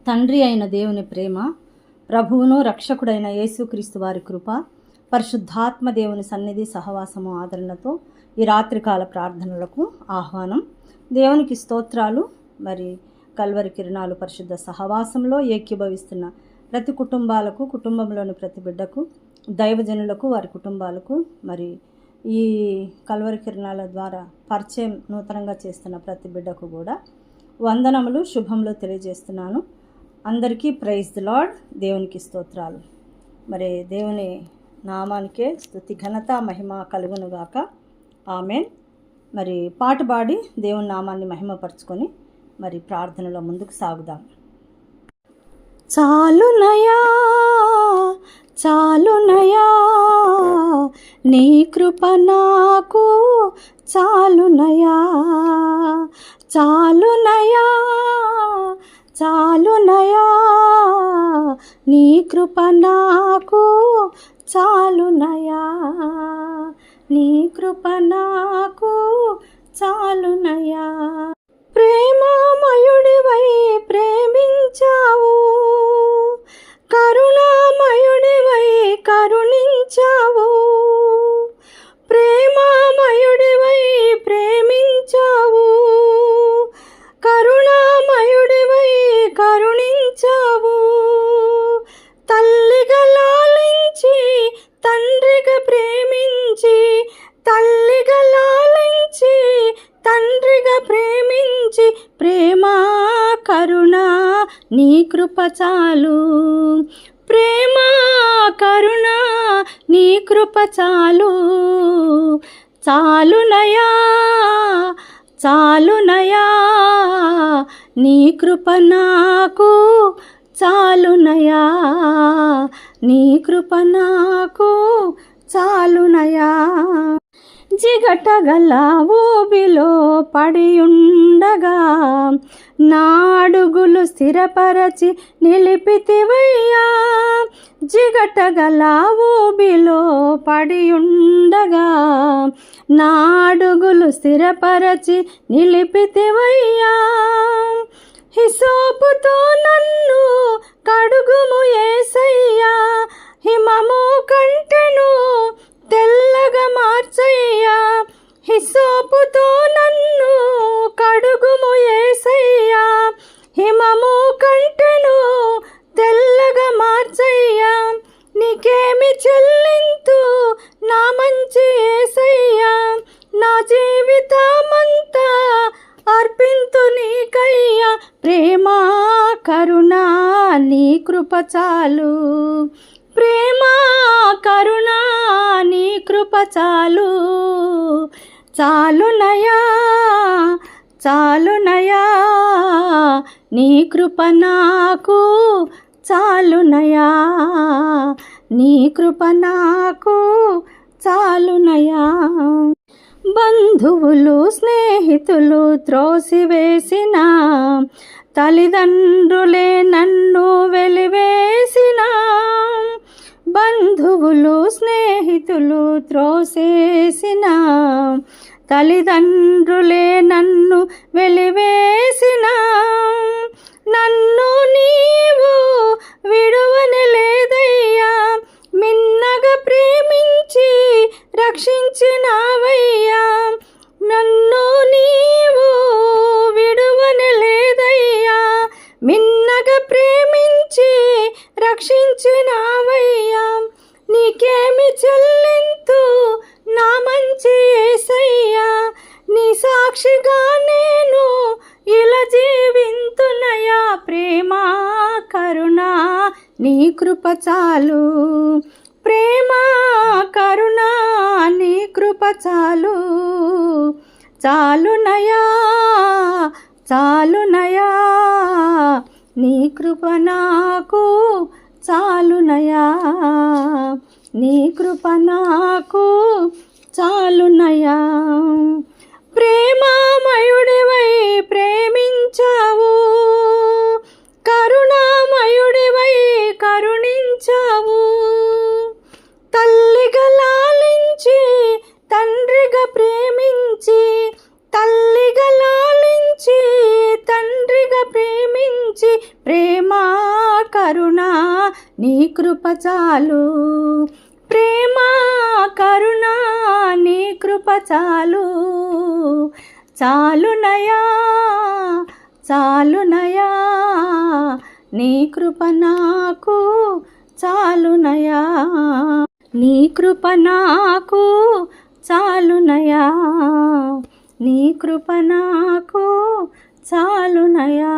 తండ్రి అయిన దేవుని ప్రేమ, ప్రభువును రక్షకుడైన యేసుక్రీస్తు వారి కృప, పరిశుద్ధాత్మ దేవుని సన్నిధి సహవాసము ఆదరణతో ఈ రాత్రికాల ప్రార్థనలకు ఆహ్వానం. దేవునికి స్తోత్రాలు. మరి కల్వరి కిరణాలు పరిశుద్ధ సహవాసంలో ఏకీభవిస్తున్న ప్రతి కుటుంబాలకు, కుటుంబంలోని ప్రతి బిడ్డకు, దైవజనులకు, వారి కుటుంబాలకు, మరి ఈ కల్వరి కిరణాల ద్వారా పరిచయం నూతనంగా చేస్తున్న ప్రతి బిడ్డకు కూడా వందనములు, శుభములు తెలియజేస్తున్నాను. అందరికీ ప్రైజ్ ది లార్డ్. దేవునికి స్తోత్రాలు. మరి దేవుని నామానికే స్తుతి, ఘనత, మహిమ కలుగునుగాక. ఆమేన్. మరి పాట పాడి దేవుని నామాన్ని మహిమపరచుకొని మరి ప్రార్థనలో ముందుకు సాగుదాం. చాలునయా చాలునయా నీ కృప నాకు చాలునయా, చాలునయా చాలునయా నీ కృప నాకు చాలునయా, నీ కృప నాకు చాలునయా. ప్రేమామయుడివై ప్రేమించావు, కరుణామయుడివై కరుణించావు. ప్రేమామయుడివై ప్రేమించావు, కరుణామయుడివై కరుణించావు. తల్లిగా లాలించి తండ్రిగా ప్రేమించి, తల్లిగా లాలించి తండ్రిగా ప్రేమించి, ప్రేమ కరుణ నీ కృప చాలు, ప్రేమ కరుణ నీ కృప చాలు. చాలునయా చాలునయా నీ కృప నాకు చాలునయా, నీ కృప నాకు చాలునయా. జిగటగల ఊబిలో పడియుండగా నా అడుగులు స్థిరపరచి నిలిపితివయ్యా. జిగటగల ఊబిలో పడియుండగా నా అడుగులు స్థిరపరచి నిలిపితివయ్యా. హిసోపుతో నన్ను కడుగుము యేసయ్యా, హిమము కంటెను తెల్లగా మార్చయ్యా. హిసోపుతో నన్ను కడుగుము యేసయ్యా, హిమము కంటెను తెల్లగా మార్చయ్యా. నీకేమి చెల్లింతు నా మంచి యేసయ్యా, నా జీవితమంతా అర్పింతు నీకయ్యా. ప్రేమ కరుణ నీ కృప చాలు, ప్రేమ కరుణ నీ కృప చాలు. చాలునయా చాలునయా నీ కృప నాకు చాలునయా, నీ కృప నాకు చాలునయా. బంధువులు స్నేహితులు త్రోసివేసిన, తల్లిదండ్రులే నన్ను వెలివేసిన. బంధువులు స్నేహితులు త్రోసేసిన, తల్లిదండ్రులే నన్ను వెలివేసిన. నన్ను నీవు విడువని లేదయ్యా, మిన్నగా ప్రేమించి రక్షించినావయ్యా. నన్ను నీవు విడువని లేదయ్యా, మిన్నగా ప్రేమించి రక్షించినావయ్యా. నీకేమి చెల్లింతు నా మంచి యేసయ్యా, నీ సాక్షిగా నేను ఇలా జీవింతునయా. ప్రేమ కరుణ నీ కృప చాలు, ప్రేమ కరుణ నీ కృప చాలు. చాలునయా చాలునయా నీ కృప నాకు చాలునయా, నీ కృప నాకు చాలునయా. ప్రేమామయుడివై ప్రేమించావు, కరుణామయుడివై కరుణించావు. తల్లిగా లాలించి తండ్రిగా ప్రేమించి, తల్లిగా లాలించి తండ్రిగా ప్రేమించి, ప్రేమ నీ కృప చాలు, ప్రేమ కరుణ నీ కృప చాలు, చాలునయా చాలునయా, నీ కృప నాకు చాలునయా, నీ కృప నాకు చాలునయా, నీ కృప నాకు చాలునయా.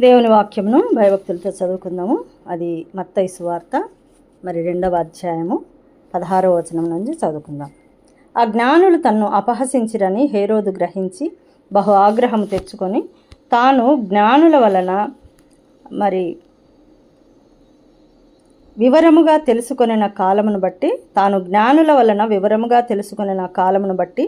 దేవుని వాక్యమును భయభక్తులతో చదువుకుందాము. అది మత్తయి సువార్త 2వ అధ్యాయము 16వ వచనం నుంచి చదువుకుందాం. ఆ జ్ఞానులు తన్ను అపహసించిరని హేరోదు గ్రహించి బహు ఆగ్రహము తెచ్చుకొని తాను జ్ఞానుల వలన వివరముగా తెలుసుకొనిన కాలమును బట్టి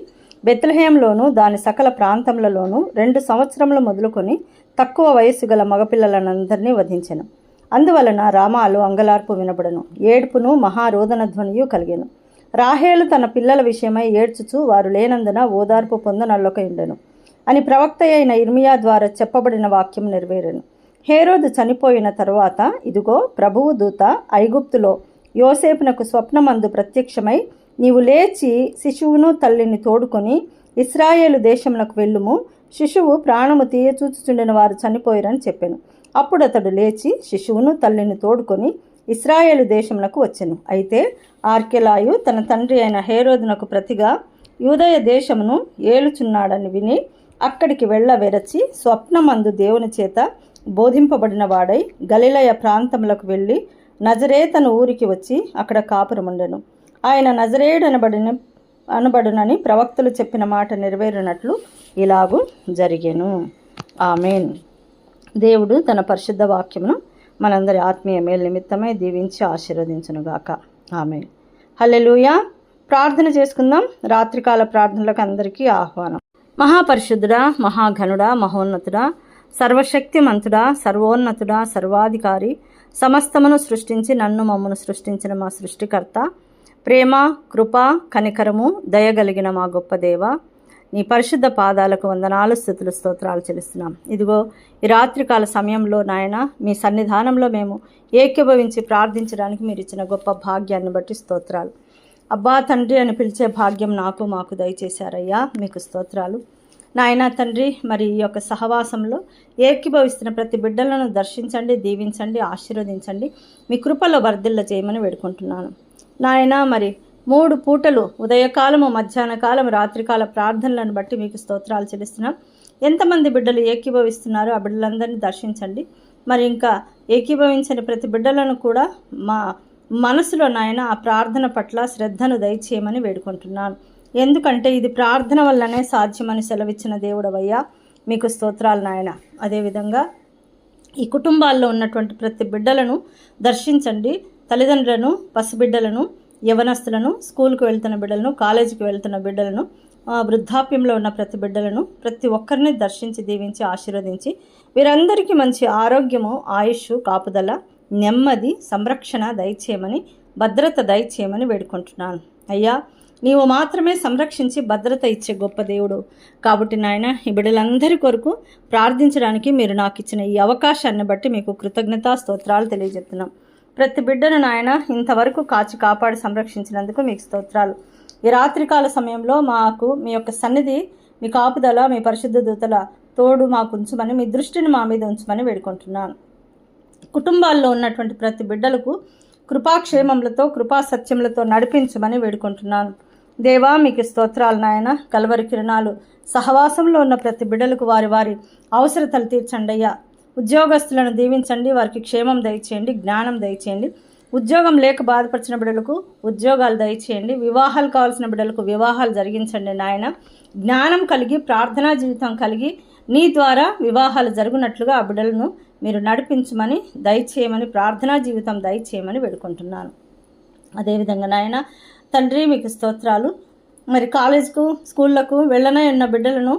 బెత్లెహేంలోను దాని సకల ప్రాంతములలోనూ 2 సంవత్సరములు మొదలుకొని తక్కువ వయస్సు గల మగపిల్లలనందరినీ వధించెను. అందువలన రామాలో అంగలార్పు వినబడను, ఏడ్పును మహారోదన ధ్వనియు కలిగెను. రాహేలు తన పిల్లల విషయమై ఏడ్చుచు వారు లేనందున ఓదార్పు పొందనల్లొక ఉండెను అని ప్రవక్త అయిన ఇర్మియా ద్వారా చెప్పబడిన వాక్యం నెరవేరెను. హేరోదు చనిపోయిన తరువాత ఇదిగో ప్రభువు దూత ఐగుప్తులో యోసేపునకు స్వప్నమందు ప్రత్యక్షమై, నీవు లేచి శిశువును తల్లిని తోడుకొని ఇశ్రాయేలు దేశమునకు వెళ్ళుము, శిశువు ప్రాణము తీయచూచుచుండిన వారు చనిపోయిరని చెప్పెను. అప్పుడు అతడు లేచి శిశువును తల్లిని తోడుకొని ఇశ్రాయేలు దేశమునకు వచ్చెను. అయితే ఆర్కెలాయు తన తండ్రి అయిన హేరోదునకు ప్రతిగా యూదయ దేశమును ఏలుచున్నాడని విని అక్కడికి వెరచి స్వప్నమందు దేవుని చేత బోధింపబడిన వాడై గలిలయ ప్రాంతములకు వెళ్ళి నజరేతను ఊరికి వచ్చి అక్కడ కాపురముండెను. ఆయన నజరేయుడు అనబడునని ప్రవక్తలు చెప్పిన మాట నెరవేరినట్లు ఇలాగూ జరిగెను. ఆమేన్. దేవుడు తన పరిశుద్ధ వాక్యమును మనందరి ఆత్మీయ మేలు నిమిత్తమై దీవించి ఆశీర్వదించునుగాక. ఆమేన్. హల్లెలూయా. ప్రార్థన చేసుకుందాం. రాత్రికాల ప్రార్థనలకు అందరికీ ఆహ్వానం. మహాపరిశుద్ధుడా, మహాఘనుడా, మహోన్నతుడా, సర్వశక్తిమంతుడా, సర్వోన్నతుడా, సర్వాధికారి, సమస్తమును సృష్టించి నన్ను మమ్మను సృష్టించిన మా సృష్టికర్త, ప్రేమ, కృప, కనికరము, దయగలిగిన మా గొప్ప దేవ, నీ పరిశుద్ధ పాదాలకు వందనాలు, స్తుతులు, స్తోత్రాలు చెల్లిస్తున్నాం. ఇదిగో ఈ రాత్రికాల సమయంలో నాయన మీ సన్నిధానంలో మేము ఏకీభవించి ప్రార్థించడానికి మీరు ఇచ్చిన గొప్ప భాగ్యాన్ని బట్టి స్తోత్రాలు. అబ్బా తండ్రి అని పిలిచే భాగ్యం మాకు దయచేశారయ్యా, మీకు స్తోత్రాలు. నాయన తండ్రి, మరి ఈ యొక్క సహవాసంలో ఏకీభవిస్తున్న ప్రతి బిడ్డలను దర్శించండి, దీవించండి, ఆశీర్వదించండి, మీ కృపలో వర్ధిల్ల చేయమని వేడుకుంటున్నాను. నాయన మరి 3 పూటలు ఉదయకాలము, మధ్యాహ్న కాలం, రాత్రికాల ప్రార్థనలను బట్టి మీకు స్తోత్రాలు చెల్లిస్తున్నాం. ఎంతమంది బిడ్డలు ఏకీభవిస్తున్నారో ఆ బిడ్డలందరినీ దర్శించండి. మరి ఇంకా ఏకీభవించని ప్రతి బిడ్డలను కూడా మా మనసులో నాయన ఆ ప్రార్థన పట్ల శ్రద్ధను దయచేయమని వేడుకుంటున్నాను. ఎందుకంటే ఇది ప్రార్థన వల్లనే సాధ్యమని సెలవిచ్చిన దేవుడవయ్యా, మీకు స్తోత్రాలు నాయన. అదేవిధంగా ఈ కుటుంబాల్లో ఉన్నటువంటి ప్రతి బిడ్డలను దర్శించండి. తల్లిదండ్రులను, పసిబిడ్డలను, యవనస్తులను, స్కూల్కి వెళ్తున్న బిడ్డలను, కాలేజీకి వెళ్తున్న బిడ్డలను, వృద్ధాప్యంలో ఉన్న ప్రతి బిడ్డలను, ప్రతి ఒక్కరిని దర్శించి దీవించి ఆశీర్వదించి వీరందరికీ మంచి ఆరోగ్యము, ఆయుష్, కాపుదల, నెమ్మది, సంరక్షణ దయచేయమని, భద్రత దయచేయమని వేడుకుంటున్నాను. అయ్యా, నీవు మాత్రమే సంరక్షించి భద్రత ఇచ్చే గొప్ప దేవుడు కాబట్టి నాయన, ఈ బిడ్డలందరి కొరకు ప్రార్థించడానికి మీరు నాకు ఇచ్చిన ఈ అవకాశాన్ని బట్టి మీకు కృతజ్ఞతా స్తోత్రాలు తెలియజెప్తున్నాం. ప్రతి బిడ్డను నాయన ఇంతవరకు కాచి కాపాడి సంరక్షించినందుకు మీకు స్తోత్రాలు. ఈ రాత్రికాల సమయంలో మాకు మీ యొక్క సన్నిధి, మీ కాపుదల, మీ పరిశుద్ధ దూతల తోడు మాకు ఉంచమని, మీ దృష్టిని మా మీద ఉంచమని వేడుకుంటున్నాను. కుటుంబాల్లో ఉన్నటువంటి ప్రతి బిడ్డలకు కృపాక్షేమములతో, కృపా సత్యములతో నడిపించమని వేడుకుంటున్నాను. దేవా, మీకు స్తోత్రాలు నాయన. కల్వరి కిరణాలు సహవాసంలో ఉన్న ప్రతి బిడ్డలకు వారి వారి అవసరతలు తీర్చండి అయ్యా. ఉద్యోగస్తులను దీవించండి, వారికి క్షేమం దయచేయండి, జ్ఞానం దయచేయండి. ఉద్యోగం లేక బాధపరిచిన బిడ్డలకు ఉద్యోగాలు దయచేయండి. వివాహాలు కావాల్సిన బిడ్డలకు వివాహాలు జరిగించండి నాయన. జ్ఞానం కలిగి, ప్రార్థనా జీవితం కలిగి నీ ద్వారా వివాహాలు జరుగునట్లుగా ఆ బిడ్డలను మీరు నడిపించమని దయచేయమని, ప్రార్థనా జీవితం దయచేయమని వేడుకుంటున్నాను. అదేవిధంగా నాయన తండ్రి, మీకు స్తోత్రాలు. మరి కాలేజ్కు, స్కూళ్ళకు వెళ్ళనే ఉన్న బిడ్డలను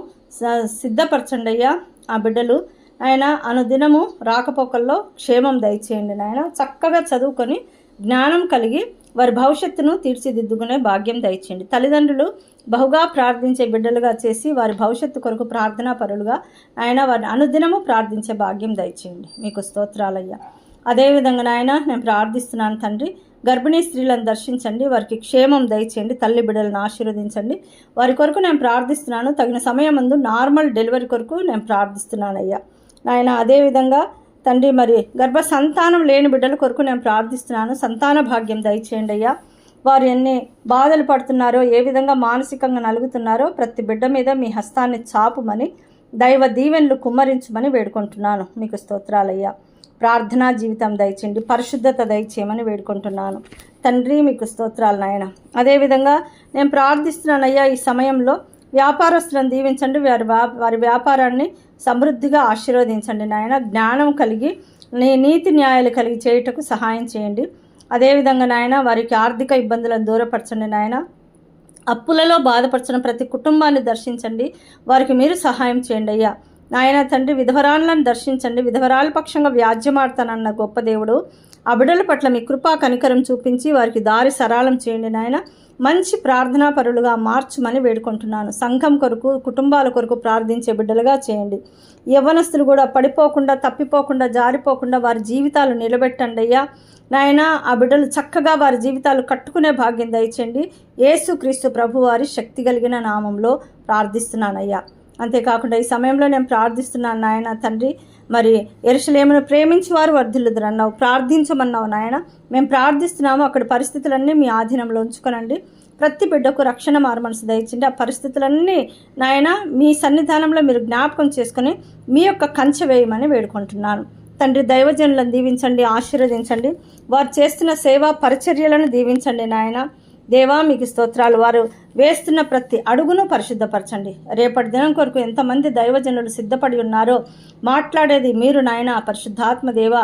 సిద్ధపరచండి అయ్యా. ఆ బిడ్డలు ఆయన అనుదినము రాకపోకల్లో క్షేమం దయచేయండి నాయన. చక్కగా చదువుకొని జ్ఞానం కలిగి వారి భవిష్యత్తును తీర్చిదిద్దుకునే భాగ్యం దయచేయండి. తల్లిదండ్రులు బహుగా ప్రార్థించే బిడ్డలుగా చేసి వారి భవిష్యత్తు కొరకు ప్రార్థనా పరులుగా ఆయన వారిని అనుదినము ప్రార్థించే భాగ్యం దయచేయండి. మీకు స్తోత్రాలయ్యా. అదేవిధంగా నాయన నేను ప్రార్థిస్తున్నాను తండ్రి, గర్భిణీ స్త్రీలను దర్శించండి, వారికి క్షేమం దయచేయండి, తల్లి బిడ్డలను ఆశీర్వదించండి. వారి కొరకు నేను ప్రార్థిస్తున్నాను. తగిన సమయం ముందు నార్మల్ డెలివరీ కొరకు నేను ప్రార్థిస్తున్నాను అయ్యా నాయన. అదేవిధంగా తండ్రి మరి గర్భ సంతానం లేని బిడ్డల కొరకు నేను ప్రార్థిస్తున్నాను. సంతాన భాగ్యం దయచేయండి అయ్యా. వారు ఎన్ని బాధలు పడుతున్నారో, ఏ విధంగా మానసికంగా నలుగుతున్నారో ప్రతి బిడ్డ మీద మీ హస్తాన్ని చాపుమని, దైవ దీవెనలు కుమ్మరించమని వేడుకుంటున్నాను. మీకు స్తోత్రాలయ్యా. ప్రార్థనా జీవితం దయచేయండి, పరిశుద్ధత దయచేయమని వేడుకుంటున్నాను తండ్రి. మీకు స్తోత్రాలు నాయన. అదేవిధంగా నేను ప్రార్థిస్తున్నానయ్యా, ఈ సమయంలో వ్యాపారస్తులను దీవించండి, వారి వ్యాపారాన్ని సమృద్ధిగా ఆశీర్వదించండి నాయన. జ్ఞానం కలిగి నీతి న్యాయాలు కలిగి చేయుటకు సహాయం చేయండి. అదేవిధంగా నాయన వారికి ఆర్థిక ఇబ్బందులను దూరపరచండి నాయన. అప్పులలో బాధపరచిన ప్రతి కుటుంబాన్ని దర్శించండి, వారికి మీరు సహాయం చేయండి అయ్యా నాయన తండ్రి. విధవరాలను దర్శించండి, విధవరాల పక్షంగా వ్యాజ్యమాడతానన్న గొప్ప దేవుడు ఆ బిడ్డల పట్ల మీ కృపా కనికరం చూపించి వారికి దారి సరళం చేయండి నాయన. మంచి ప్రార్థనా పరులుగా మార్చమని వేడుకుంటున్నాను. సంఘం కొరకు, కుటుంబాల కొరకు ప్రార్థించే బిడ్డలుగా చేయండి. యవ్వనస్తులు కూడా పడిపోకుండా, తప్పిపోకుండా, జారిపోకుండా వారి జీవితాలు నిలబెట్టండి అయ్యా నాయన. ఆ బిడ్డలు చక్కగా వారి జీవితాలు కట్టుకునే భాగ్యం దయచేయండి. యేసుక్రీస్తు ప్రభు వారి శక్తి కలిగిన నామంలో ప్రార్థిస్తున్నానయ్యా. అంతేకాకుండా ఈ సమయంలో నేను ప్రార్థిస్తున్నాను నాయన తండ్రి. మరి యెరూషలేమును ప్రేమించి వారు వర్ధిల్లుదురు అన్నావు, ప్రార్థించమన్నావు నాయన. మేము ప్రార్థిస్తున్నాము. అక్కడ పరిస్థితులన్నీ మీ ఆధీనంలో ఉంచుకోనండి. ప్రతి బిడ్డకు రక్షణ మారుమనసు దయచండి. ఆ పరిస్థితులన్నీ నాయన మీ సన్నిధానంలో మీరు జ్ఞాపకం చేసుకుని మీ యొక్క కంచె వేయమని వేడుకుంటున్నాను తండ్రి. దైవజనులను దీవించండి, ఆశీర్వదించండి. వారు చేస్తున్న సేవా పరిచర్యలను దీవించండి నాయన. దేవా మీకు స్తోత్రాలు. వారు వేస్తున్న ప్రతి అడుగును పరిశుద్ధపరచండి. రేపటి దినం కొరకు ఎంతమంది దైవజనులు సిద్ధపడి ఉన్నారో మాట్లాడేది మీరు నాయన. పరిశుద్ధాత్మ దేవ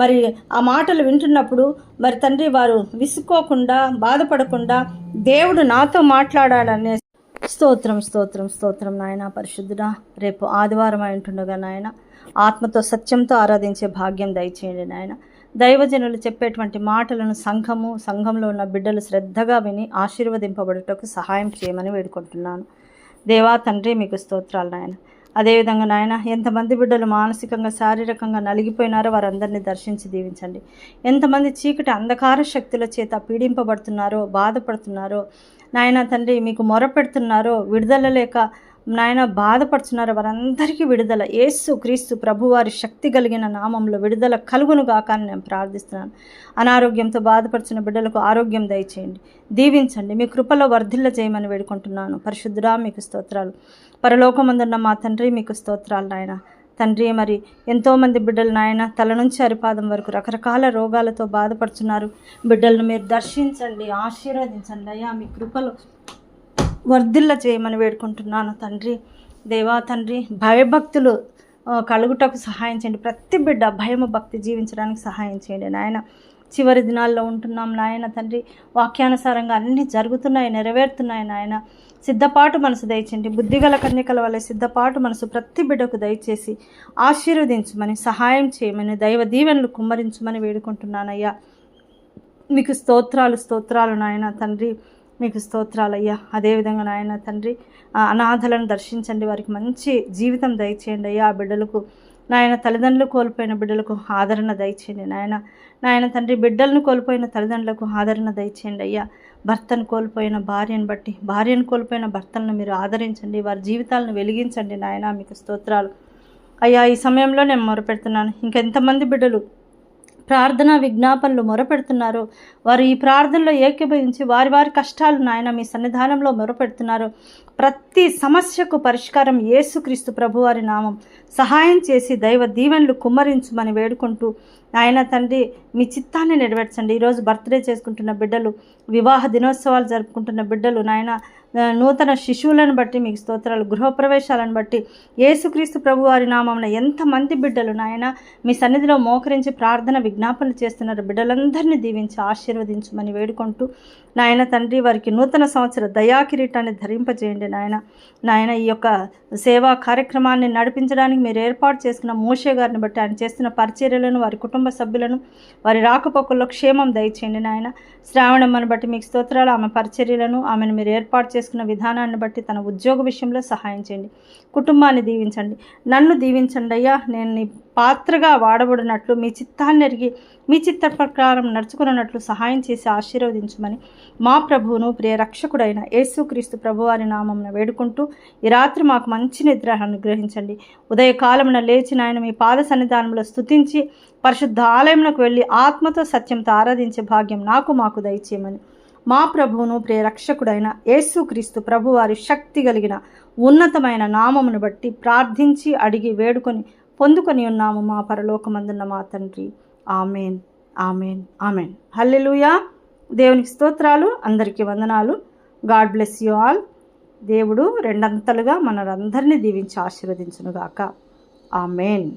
మరి ఆ మాటలు వింటున్నప్పుడు మరి తండ్రి వారు విసుకోకుండా, బాధపడకుండా దేవుడు నాతో మాట్లాడాలనే స్తోత్రం స్తోత్రం స్తోత్రం నాయన. పరిశుద్ధుడా, రేపు ఆదివారం అయి ఉంటుండగా నాయన ఆత్మతో సత్యంతో ఆరాధించే భాగ్యం దయచేయండి నాయన. దైవజనులు చెప్పేటువంటి మాటలను సంఘంలో ఉన్న బిడ్డలు శ్రద్ధగా విని ఆశీర్వదింపబడుటకు సహాయం చేయమని వేడుకుంటున్నాను దేవా తండ్రి. మీకు స్తోత్రాలు నాయన. అదేవిధంగా నాయన ఎంతమంది బిడ్డలు మానసికంగా, శారీరకంగా నలిగిపోయినారో వారందరినీ దర్శించి దీవించండి. ఎంతమంది చీకటి అంధకార శక్తుల చేత పీడింపబడుతున్నారో, బాధపడుతున్నారో నాయన తండ్రి, మీకు మొరపెడుతున్నారో, విడుదల లేక నాయన బాధపడుతున్నారో వారందరికీ విడుదల యేసు క్రీస్తు ప్రభువారి శక్తి కలిగిన నామంలో విడుదల కలుగునుగాక అని నేను ప్రార్థిస్తున్నాను. అనారోగ్యంతో బాధపడుతున్న బిడ్డలకు ఆరోగ్యం దయచేయండి, దీవించండి. మీ కృపలో వర్ధిల్ల చేయమని వేడుకుంటున్నాను. పరిశుద్ధుడా మీకు స్తోత్రాలు. పరలోకమందున్న మా తండ్రి మీకు స్తోత్రాలు నాయన. తండ్రి మరి ఎంతోమంది బిడ్డలు నాయన తల నుంచి అరిపాదం వరకు రకరకాల రోగాలతో బాధపడుతున్నారు. బిడ్డలను మీరు దర్శించండి, ఆశీర్వదించండి అయ్యా. మీ కృపలో వర్ధిల్ల చేయమని వేడుకుంటున్నాను తండ్రి. దేవా తండ్రి, భయభక్తులు కలుగుటకు సహాయం చేయండి. ప్రతి బిడ్డ భయము భక్తి జీవించడానికి సహాయం చేయండి నాయన. చివరి దినాల్లో ఉంటున్నాం నాయన తండ్రి. వాక్యానుసారంగా అన్నీ జరుగుతున్నాయి, నెరవేరుతున్నాయి నాయన. సిద్ధపాటు మనసు దయచేయండి. బుద్ధిగల కన్యకల వల్ల సిద్ధపాటు మనసు ప్రతి బిడ్డకు దయచేసి ఆశీర్వదించమని, సహాయం చేయమని, దైవ దీవెనలు కుమ్మరించమని వేడుకుంటున్నానయ్యా. మీకు స్తోత్రాలు స్తోత్రాలు నాయన తండ్రి. మీకు స్తోత్రాలయ్యా. అదేవిధంగా నాయన తండ్రి అనాథలను దర్శించండి, వారికి మంచి జీవితం దయచేయండి అయ్యా. ఆ బిడ్డలకు నాయన తల్లిదండ్రులు కోల్పోయిన బిడ్డలకు ఆదరణ దయచేయండి నాయన తండ్రి. బిడ్డలను కోల్పోయిన తల్లిదండ్రులకు ఆదరణ దయచేయండి అయ్యా. భర్తను కోల్పోయిన భార్యను బట్టి, భార్యను కోల్పోయిన భర్తలను మీరు ఆదరించండి, వారి జీవితాలను వెలిగించండి నాయన. మీకు స్తోత్రాలు అయ్యా. ఈ సమయంలో నేను మొరపెడుతున్నాను. ఇంకెంతమంది బిడ్డలు ప్రార్థన విజ్ఞాపనలు మొరపెడుతున్నారు, వారు ఈ ప్రార్థనలో ఏకీభవించి వారి వారి కష్టాలు నాయన మీ సన్నిధానంలో మొరపెడుతున్నారు. ప్రతి సమస్యకు పరిష్కారం యేసుక్రీస్తు ప్రభువారి నామం. సహాయం చేసి దైవ దీవెనలు కుమ్మరించమని వేడుకుంటూ నాయన తండ్రి మీ చిత్తాన్ని నెరవేర్చండి. ఈరోజు బర్త్డే చేసుకుంటున్న బిడ్డలు, వివాహ దినోత్సవాలు జరుపుకుంటున్న బిడ్డలు నాయన, నూతన శిశువులను బట్టి మీకు స్తోత్రాలు, గృహప్రవేశాలను బట్టి యేసుక్రీస్తు ప్రభువారి నామమున ఎంతమంది బిడ్డలు నాయన మీ సన్నిధిలో మోకరించి ప్రార్థన విజ్ఞాపనలు చేస్తున్నారు. బిడ్డలందరినీ దీవించి ఆశీర్వదించమని వేడుకుంటూ నాయన తండ్రి వారికి నూతన సంవత్సర దయాకిరీటాన్ని ధరింపజేయండి నాయన. ఈ యొక్క సేవా కార్యక్రమాన్ని నడిపించడానికి మీరు ఏర్పాటు చేసుకున్న మోషే గారిని బట్టి ఆయన చేస్తున్న పరిచర్యలను, వారి కుటుంబ సభ్యులను, వారి రాకపోకల్లో క్షేమం దయచేయండి నాయన. శ్రావణమ్మను బట్టి మీకు స్తోత్రాలు. ఆమె పరిచర్యలను, ఆమెను మీరు ఏర్పాటు చేసుకున్న విధానాన్ని బట్టి తన ఉద్యోగ విషయంలో సహాయం చేయండి. కుటుంబాన్ని దీవించండి. నన్ను దీవించండి అయ్యా. నేను నీ పాత్రగా వాడబడినట్లు మీ చిత్తాన్ని ఎరిగి మీ చిత్త ప్రకారం నడుచుకున్నట్లు సహాయం చేసి ఆశీర్వదించమని మా ప్రభువును ప్రియ రక్షకుడైన యేసుక్రీస్తు ప్రభువారి నామమున వేడుకుంటూ ఈ రాత్రి మాకు మంచి నిద్ర అనుగ్రహించండి. ఉదయకాలమున లేచిన ఆయన మీ పాద సన్నిధానంలో స్తుతించి పరిశుద్ధ ఆలయమునకు వెళ్ళి ఆత్మతో సత్యంతో ఆరాధించే భాగ్యం మాకు దయచేయమని మా ప్రభువును ప్రియ రక్షకుడైన యేసుక్రీస్తు ప్రభువారి శక్తి కలిగిన ఉన్నతమైన నామమును బట్టి ప్రార్థించి అడిగి వేడుకొని పొందుకొని ఉన్నాము మా పరలోకమందున్న మా తండ్రి. Amen, amen, amen. హల్లెలూయా. దేవునికి స్తోత్రాలు. అందరికీ వందనాలు. God bless you all. దేవుడు రెండంతలుగా మనందరినీ దీవించి ఆశీర్వదించునుగాక. ఆమెన్.